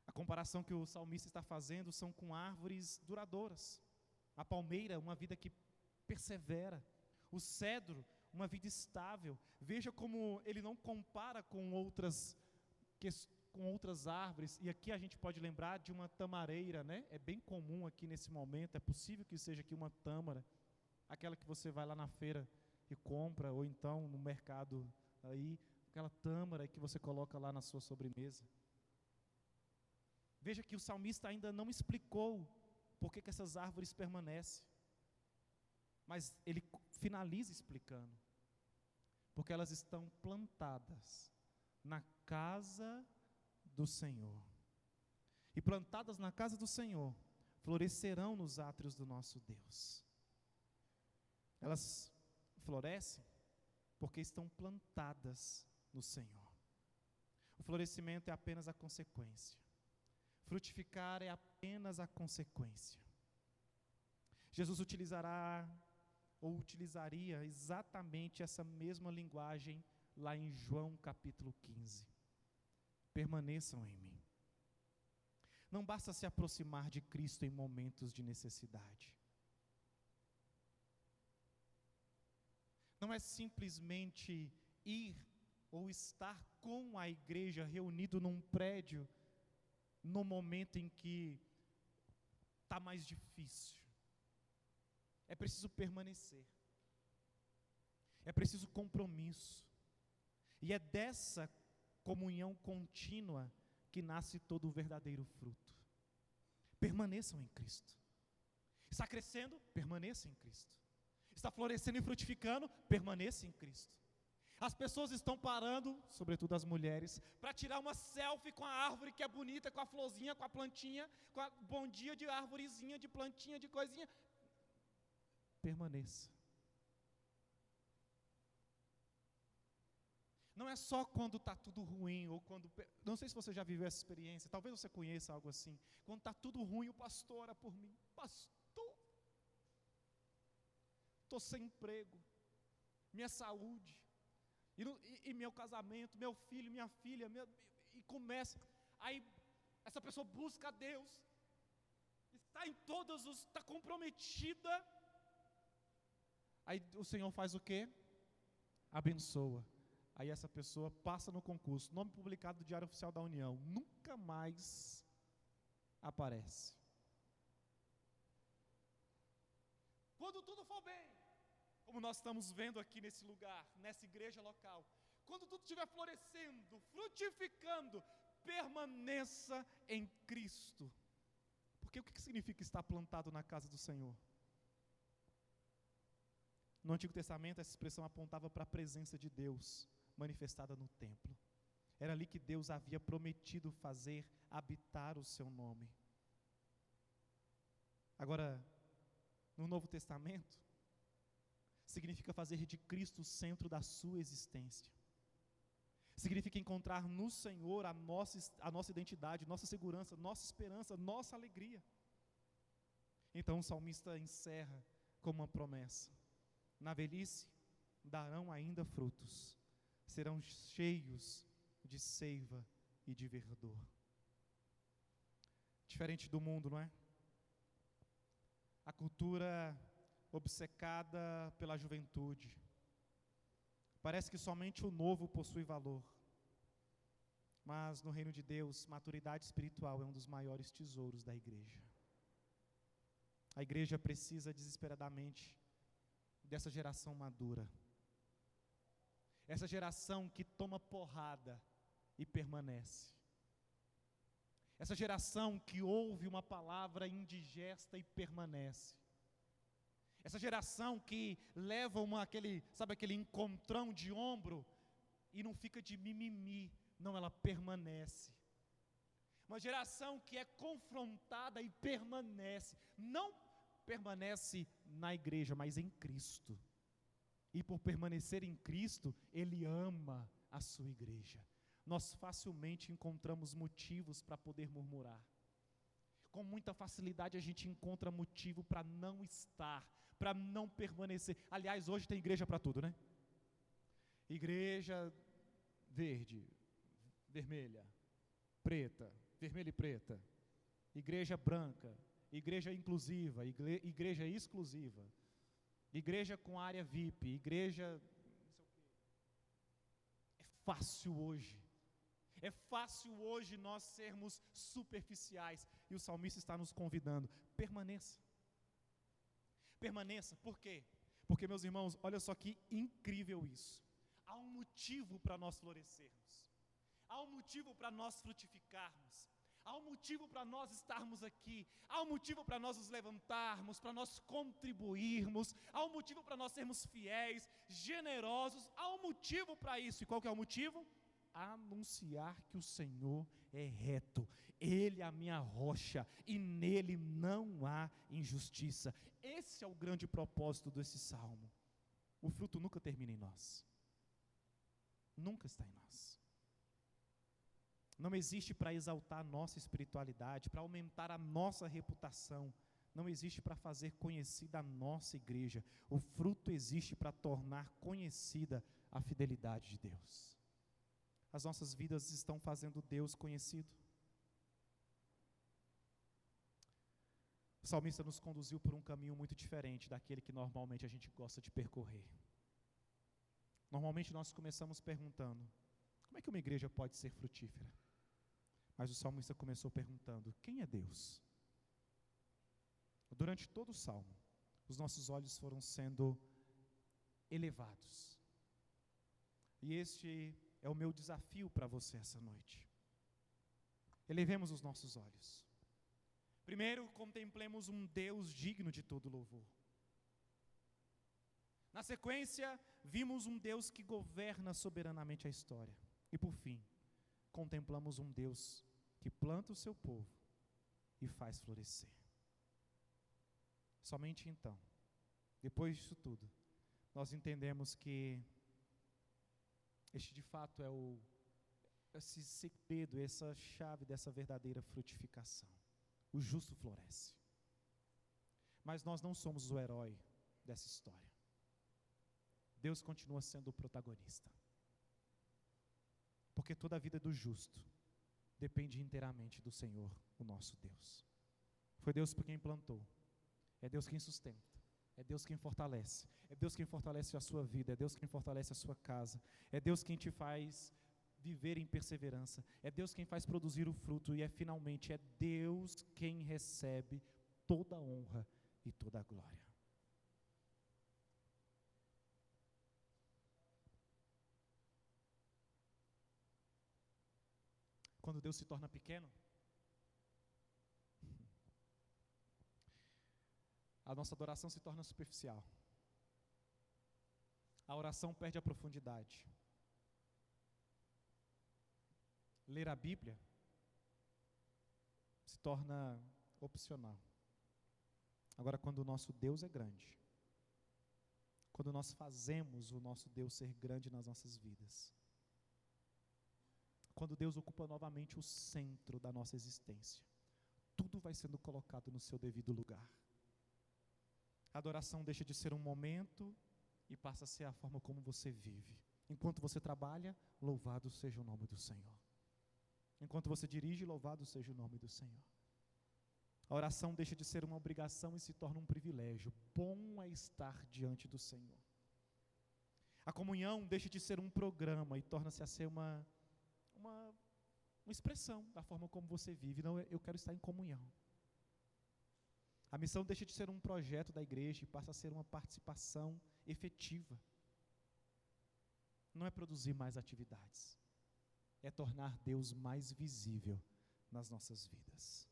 A comparação que o salmista está fazendo são com árvores duradouras. A palmeira, uma vida que persevera. O cedro, uma vida estável. Veja como ele não compara com outras árvores, e aqui a gente pode lembrar de uma tamareira, né? É bem comum aqui nesse momento, é possível que seja aqui uma tâmara. aquela que você vai lá na feira e compra, ou então no mercado aí, aquela tâmara que você coloca lá na sua sobremesa. Veja que o salmista ainda não explicou por que essas árvores permanecem, mas ele finaliza explicando, porque elas estão plantadas na casa do Senhor, e plantadas na casa do Senhor, florescerão nos átrios do nosso Deus. Elas florescem porque estão plantadas no Senhor. O florescimento é apenas a consequência. Frutificar é apenas a consequência. Jesus utilizaria exatamente essa mesma linguagem lá em João capítulo 15. Permaneçam em mim. Não basta se aproximar de Cristo em momentos de necessidade. Não é simplesmente ir ou estar com a igreja reunido num prédio no momento em que está mais difícil. É preciso permanecer. É preciso compromisso. E é dessa comunhão contínua que nasce todo o verdadeiro fruto. Permaneçam em Cristo. Está crescendo? Permaneça em Cristo. Está florescendo e frutificando? Permaneça em Cristo. As pessoas estão parando, sobretudo as mulheres, para tirar uma selfie com a árvore que é bonita, com a florzinha, com a plantinha, com a bom dia de árvorezinha, de plantinha, de coisinha. Permaneça. Não é só quando está tudo ruim, ou quando... Não sei se você já viveu essa experiência, talvez você conheça algo assim. Quando está tudo ruim, o pastor ora por mim. Pastor, estou sem emprego, minha saúde, e meu casamento, meu filho, minha filha, e começa. Aí essa pessoa busca a Deus, está comprometida. Aí o Senhor faz o quê? Abençoa. Aí essa pessoa passa no concurso, nome publicado no Diário Oficial da União, nunca mais aparece. Quando tudo for bem, como nós estamos vendo aqui nesse lugar, nessa igreja local, quando tudo estiver florescendo, frutificando, permaneça em Cristo. Porque o que significa estar plantado na casa do Senhor? No Antigo Testamento, essa expressão apontava para a presença de Deus manifestada no templo. Era ali que Deus havia prometido fazer habitar o seu nome. Agora, no Novo Testamento, significa fazer de Cristo o centro da sua existência. Significa encontrar no Senhor a nossa identidade, nossa segurança, nossa esperança, nossa alegria. Então o salmista encerra com uma promessa: na velhice darão ainda frutos, serão cheios de seiva e de verdor. Diferente do mundo, não é? A cultura obcecada pela juventude. Parece que somente o novo possui valor. Mas no reino de Deus, maturidade espiritual é um dos maiores tesouros da igreja. A igreja precisa desesperadamente dessa geração madura. Essa geração que toma porrada e permanece. Essa geração que ouve uma palavra indigesta e permanece. Essa geração que leva aquele encontrão de ombro e não fica de mimimi, não, ela permanece. Uma geração que é confrontada e permanece, não permanece na igreja, mas em Cristo. E por permanecer em Cristo, Ele ama a sua igreja. Nós facilmente encontramos motivos para poder murmurar. Com muita facilidade a gente encontra motivo para não estar, para não permanecer. Aliás, hoje tem igreja para tudo, né? Igreja verde, vermelha, preta, vermelha e preta. Igreja branca, igreja inclusiva, igreja exclusiva. Igreja com área VIP, igreja não sei o quê. É fácil hoje. É fácil hoje nós sermos superficiais. E o salmista está nos convidando: permaneça. Permaneça, por quê? Porque, meus irmãos, olha só que incrível isso. Há um motivo para nós florescermos. Há um motivo para nós frutificarmos. Há um motivo para nós estarmos aqui. Há um motivo para nós nos levantarmos, para nós contribuirmos. Há um motivo para nós sermos fiéis, generosos. Há um motivo para isso. E qual que é o motivo? Anunciar que o Senhor é reto. Ele é a minha rocha e nele não há injustiça. Esse é o grande propósito desse salmo. O fruto nunca termina em nós. Nunca está em nós. Não existe para exaltar a nossa espiritualidade, para aumentar a nossa reputação. Não existe para fazer conhecida a nossa igreja. O fruto existe para tornar conhecida a fidelidade de Deus. As nossas vidas estão fazendo Deus conhecido. O salmista nos conduziu por um caminho muito diferente daquele que normalmente a gente gosta de percorrer. Normalmente nós começamos perguntando: como é que uma igreja pode ser frutífera? Mas o salmista começou perguntando: quem é Deus? Durante todo o salmo, os nossos olhos foram sendo elevados. E este é o meu desafio para você essa noite. Elevemos os nossos olhos. Primeiro, contemplemos um Deus digno de todo louvor. Na sequência, vimos um Deus que governa soberanamente a história. E por fim, contemplamos um Deus que planta o seu povo e faz florescer. Somente então, depois disso tudo, nós entendemos que este de fato é esse segredo, essa chave dessa verdadeira frutificação. O justo floresce. Mas nós não somos o herói dessa história. Deus continua sendo o protagonista. Porque toda a vida do justo depende inteiramente do Senhor, o nosso Deus. Foi Deus por quem plantou. É Deus quem sustenta. É Deus quem fortalece. É Deus quem fortalece a sua vida. É Deus quem fortalece a sua casa. É Deus quem te faz viver em perseverança. É Deus quem faz produzir o fruto. E finalmente é Deus quem recebe toda a honra e toda a glória. Quando Deus se torna pequeno, a nossa adoração se torna superficial. A oração perde a profundidade. Ler a Bíblia se torna opcional. Agora, quando o nosso Deus é grande, quando nós fazemos o nosso Deus ser grande nas nossas vidas, quando Deus ocupa novamente o centro da nossa existência, tudo vai sendo colocado no seu devido lugar. A adoração deixa de ser um momento e passa a ser a forma como você vive. Enquanto você trabalha, louvado seja o nome do Senhor. Enquanto você dirige, louvado seja o nome do Senhor. A oração deixa de ser uma obrigação e se torna um privilégio. Bom é estar diante do Senhor. A comunhão deixa de ser um programa e torna-se a ser uma expressão da forma como você vive. Não, eu quero estar em comunhão. A missão deixa de ser um projeto da igreja e passa a ser uma participação efetiva. Não é produzir mais atividades, é tornar Deus mais visível nas nossas vidas.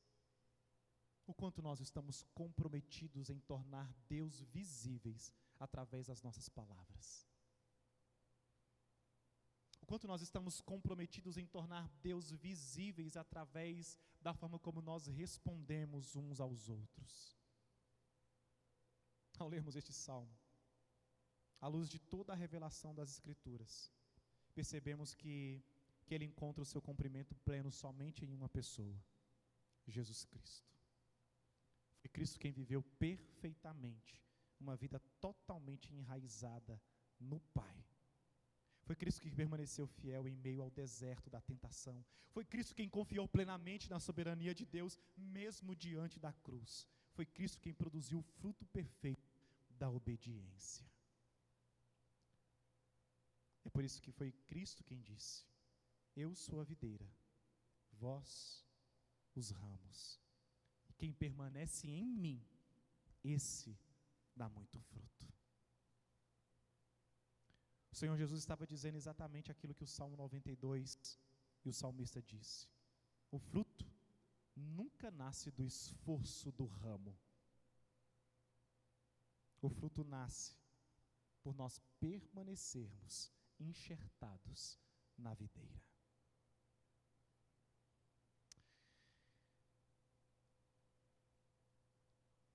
O quanto nós estamos comprometidos em tornar Deus visíveis através das nossas palavras. O quanto nós estamos comprometidos em tornar Deus visíveis através da forma como nós respondemos uns aos outros. Ao lermos este salmo, à luz de toda a revelação das Escrituras, percebemos que ele encontra o seu cumprimento pleno somente em uma pessoa, Jesus Cristo. Foi Cristo quem viveu perfeitamente uma vida totalmente enraizada no Pai. Foi Cristo que permaneceu fiel em meio ao deserto da tentação. Foi Cristo quem confiou plenamente na soberania de Deus, mesmo diante da cruz. Foi Cristo quem produziu o fruto perfeito da obediência. É por isso que foi Cristo quem disse: eu sou a videira, vós os ramos. E quem permanece em mim, esse dá muito fruto. O Senhor Jesus estava dizendo exatamente aquilo que o Salmo 92 e o salmista disse: o fruto nunca nasce do esforço do ramo. O fruto nasce por nós permanecermos enxertados na videira.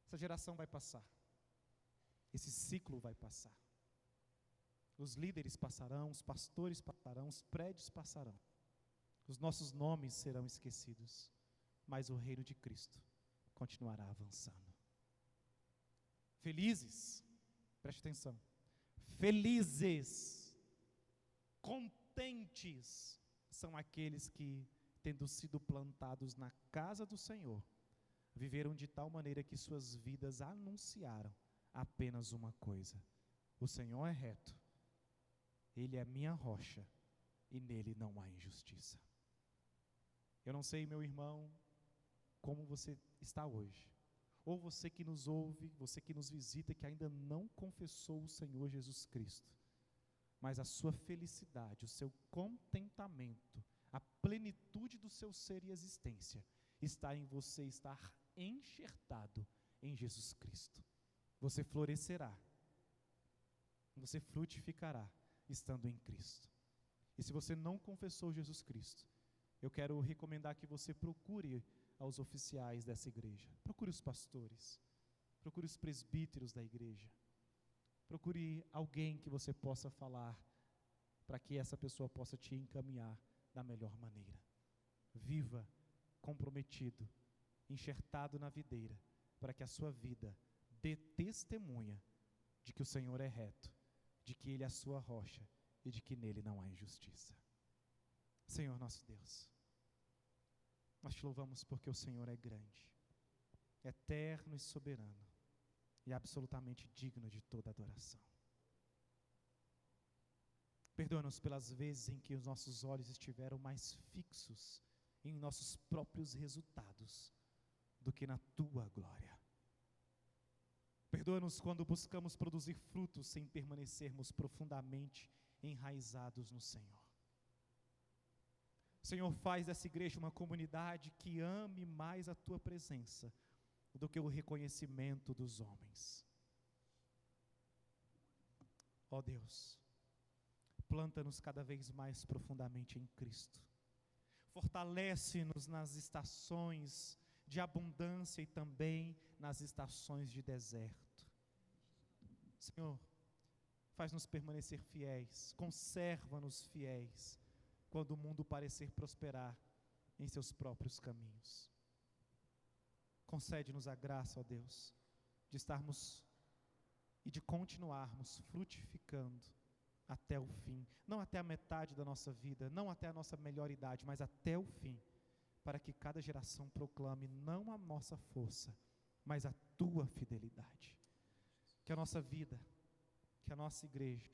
Essa geração vai passar. Esse ciclo vai passar. Os líderes passarão, os pastores passarão, os prédios passarão. Os nossos nomes serão esquecidos, mas o reino de Cristo continuará avançando. Felizes, preste atenção, felizes, contentes, são aqueles que, tendo sido plantados na casa do Senhor, viveram de tal maneira que suas vidas anunciaram apenas uma coisa: o Senhor é reto, Ele é minha rocha, e nele não há injustiça. Eu não sei, meu irmão, como você está hoje, ou você que nos ouve, você que nos visita, que ainda não confessou o Senhor Jesus Cristo, mas a sua felicidade, o seu contentamento, a plenitude do seu ser e existência, está em você estar enxertado em Jesus Cristo. Você florescerá, você frutificará estando em Cristo. E se você não confessou Jesus Cristo, eu quero recomendar que você procure aos oficiais dessa igreja, procure os pastores, procure os presbíteros da igreja, procure alguém que você possa falar, para que essa pessoa possa te encaminhar da melhor maneira. Viva comprometido, enxertado na videira, para que a sua vida dê testemunha de que o Senhor é reto, de que Ele é a sua rocha e de que nele não há injustiça. Senhor nosso Deus, nós te louvamos porque o Senhor é grande, eterno e soberano, e absolutamente digno de toda adoração. Perdoa-nos pelas vezes em que os nossos olhos estiveram mais fixos em nossos próprios resultados do que na tua glória. Perdoa-nos quando buscamos produzir frutos sem permanecermos profundamente enraizados no Senhor. Senhor, faz dessa igreja uma comunidade que ame mais a tua presença do que o reconhecimento dos homens. Ó Deus, planta-nos cada vez mais profundamente em Cristo. Fortalece-nos nas estações de abundância e também nas estações de deserto. Senhor, faz-nos permanecer fiéis, conserva-nos fiéis, quando o mundo parecer prosperar em seus próprios caminhos. Concede-nos a graça, ó Deus, de estarmos e de continuarmos frutificando até o fim, não até a metade da nossa vida, não até a nossa melhor idade, mas até o fim, para que cada geração proclame não a nossa força, mas a tua fidelidade. Que a nossa vida, que a nossa igreja,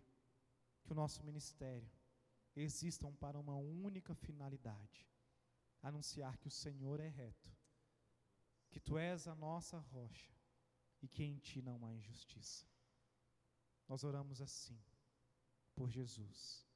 que o nosso ministério existam para uma única finalidade: anunciar que o Senhor é reto, que tu és a nossa rocha e que em ti não há injustiça. Nós oramos assim, por Jesus.